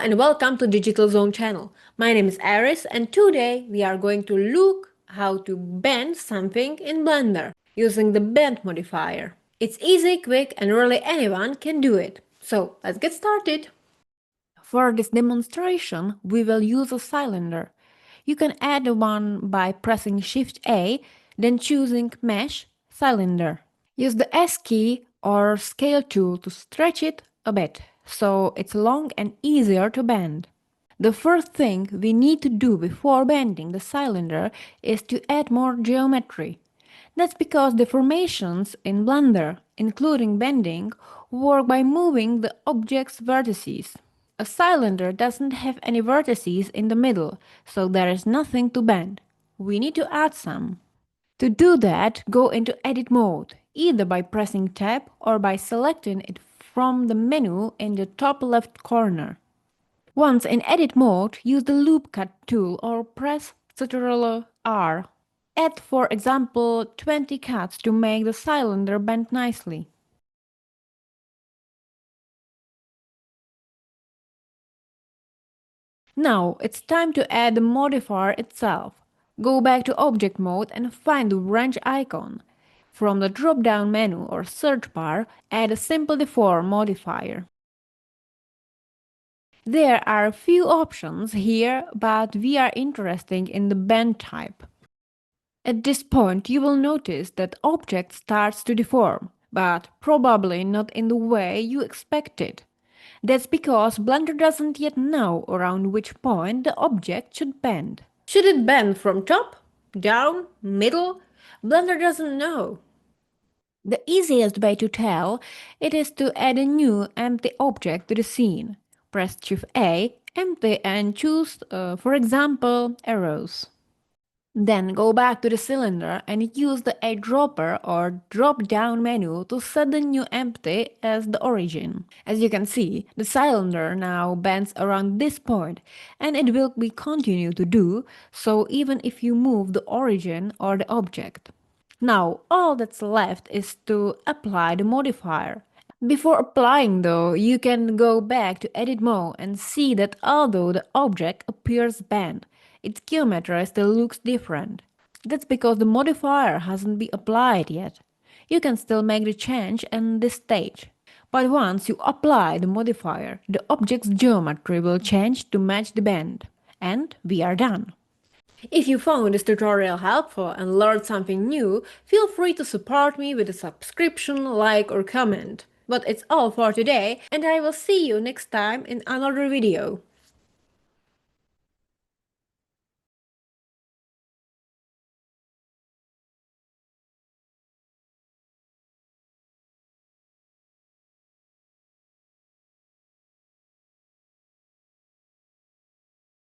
and welcome to Digital Zone channel. My name is Iris and today we are going to look how to bend something in Blender using the bend modifier. It's easy, quick and really anyone can do it. So let's get started. For this demonstration we will use a cylinder. You can add one by pressing Shift A, then choosing Mesh Cylinder. Use the S key or scale tool to stretch it a bit, so it's long and easier to bend. The first thing we need to do before bending the cylinder is to add more geometry. That's because deformations in Blender, including bending, work by moving the object's vertices. A cylinder doesn't have any vertices in the middle, so there is nothing to bend. We need to add some. To do that, go into Edit mode, either by pressing Tab or by selecting it from the menu in the top left corner. Once in Edit mode, use the Loop Cut tool or press Ctrl+R. Add, for example, 20 cuts to make the cylinder bend nicely. Now it's time to add the modifier itself. Go back to Object mode and find the wrench icon. From the drop-down menu or search bar, add a simple Deform modifier. There are a few options here, but we are interested in the bend type. At this point, you will notice that object starts to deform, but probably not in the way you expected. That's because Blender doesn't yet know around which point the object should bend. Should it bend from top, down, middle? Blender doesn't know. The easiest way to tell it is to add a new empty object to the scene. Press Shift A, empty and choose, for example, arrows. Then go back to the cylinder and use the eyedropper or drop-down menu to set the new empty as the origin. As you can see, the cylinder now bends around this point and it will be continue to do so even if you move the origin or the object. Now all that's left is to apply the modifier. Before applying though, you can go back to Edit mode and see that although the object appears bent, its geometry still looks different. That's because the modifier hasn't been applied yet. You can still make the change in this stage. But once you apply the modifier, the object's geometry will change to match the bend. And we are done. If you found this tutorial helpful and learned something new, feel free to support me with a subscription, like or comment. But it's all for today and I will see you next time in another video.